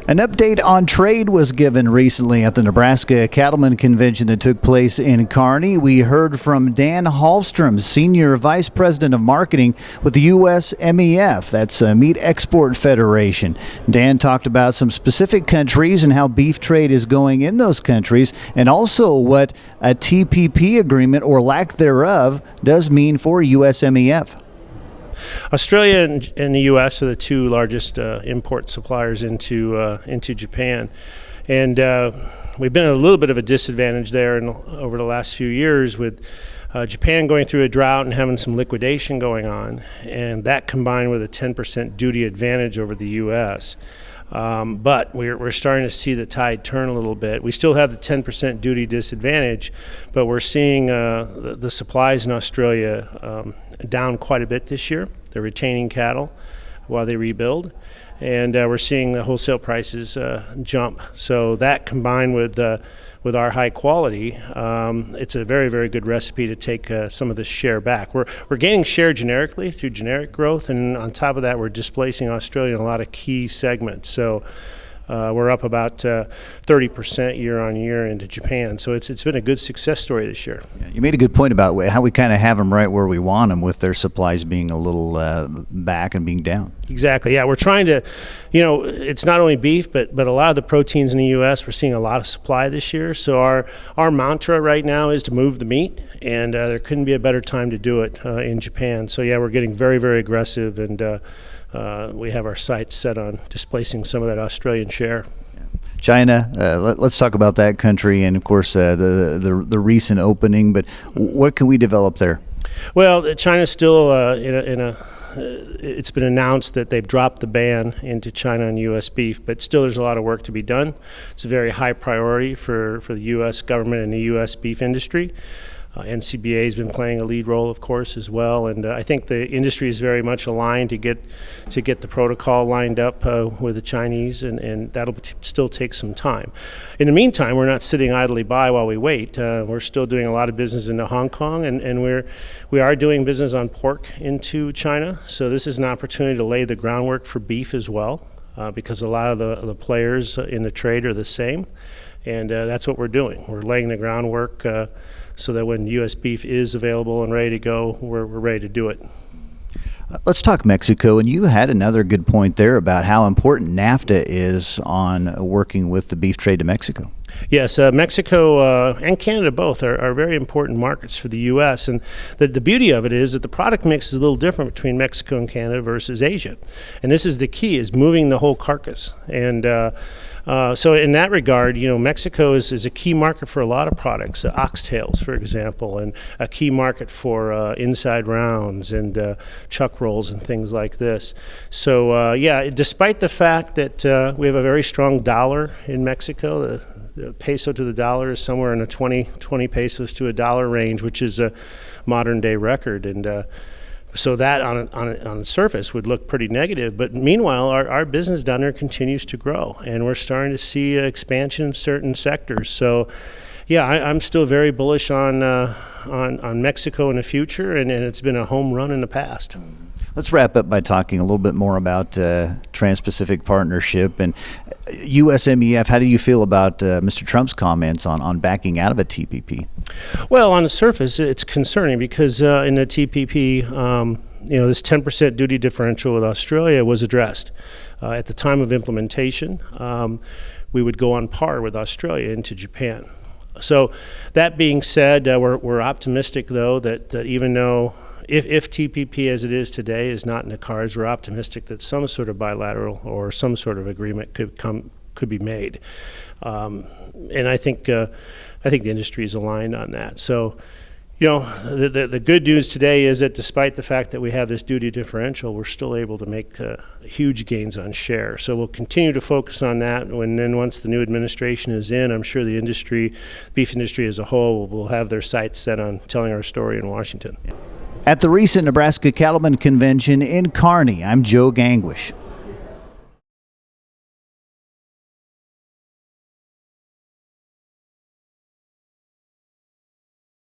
An update on trade was given recently at the Nebraska Cattlemen Convention that took place in Kearney. We heard from Dan Halstrom, Senior Vice President of Marketing with the USMEF, that's Meat Export Federation. Dan talked about some specific countries and how beef trade is going in those countries, and also what a TPP agreement, or lack thereof, does mean for USMEF. Australia and the U.S. are the two largest import suppliers into Japan, and we've been at a little bit of a disadvantage there over the last few years with Japan going through a drought and having some liquidation going on, and that combined with a 10% duty advantage over the U.S. But we're starting to see the tide turn a little bit. We still have the 10% duty disadvantage, but we're seeing the supplies in Australia down quite a bit this year. They're retaining cattle while they rebuild, and we're seeing the wholesale prices jump. So that combined with our high quality, it's a very, very good recipe to take some of this share back. We're gaining share generically through generic growth, and on top of that, we're displacing Australia in a lot of key segments. So we're up about 30% year on year into Japan. So it's been a good success story this year. Yeah, you made a good point about how we kind of have them right where we want them, with their supplies being a little back and being down. Exactly. Yeah, we're trying to, it's not only beef, but a lot of the proteins in the U.S. we're seeing a lot of supply this year. So our mantra right now is to move the meat, and there couldn't be a better time to do it in Japan. So yeah, we're getting very, very aggressive, and we have our sights set on displacing some of that Australian share. China, let's talk about that country, and of course the recent opening. But what can we develop there? Well, China's still it's been announced that they've dropped the ban into China and U.S. beef, but still there's a lot of work to be done. It's a very high priority for the U.S. government and the U.S. beef industry. NCBA has been playing a lead role, of course, as well, and I think the industry is very much aligned to get the protocol lined up with the Chinese, and that'll still take some time. In the meantime, we're not sitting idly by while we wait. We're still doing a lot of business into Hong Kong, and we are doing business on pork into China. So this is an opportunity to lay the groundwork for beef as well, because a lot of the players in the trade are the same, and that's what we're doing. We're laying the groundwork so that when U.S. beef is available and ready to go, we're ready to do it. Let's talk Mexico, and you had another good point there about how important NAFTA is on working with the beef trade to Mexico. Yes, Mexico and Canada both are very important markets for the U.S., and the beauty of it is that the product mix is a little different between Mexico and Canada versus Asia, and this is the key, is moving the whole carcass. And so in that regard, Mexico is a key market for a lot of products, oxtails, for example, and a key market for inside rounds and chuck rolls and things like this. So yeah, despite the fact that we have a very strong dollar in Mexico, the peso to the dollar is somewhere in the 20 pesos to a dollar range, which is a modern day record. And so that on the surface would look pretty negative, but meanwhile our business down there continues to grow, and we're starting to see expansion in certain sectors. So yeah, I'm still very bullish on Mexico in the future, and it's been a home run in the past. Let's wrap up by talking a little bit more about Trans-Pacific Partnership and USMEF. How do you feel about Mr. Trump's comments on backing out of a TPP? Well, on the surface, it's concerning because in the TPP, this 10% duty differential with Australia was addressed. At the time of implementation, we would go on par with Australia into Japan. So that being said, we're optimistic, though, that even though if TPP as it is today is not in the cards, we're optimistic that some sort of bilateral or some sort of agreement could be made, and I think the industry is aligned on that. So, the good news today is that despite the fact that we have this duty differential, we're still able to make huge gains on share. So we'll continue to focus on that. Once the new administration is in, I'm sure the beef industry as a whole, will have their sights set on telling our story in Washington. At the recent Nebraska Cattlemen Convention in Kearney, I'm Joe Gangwish.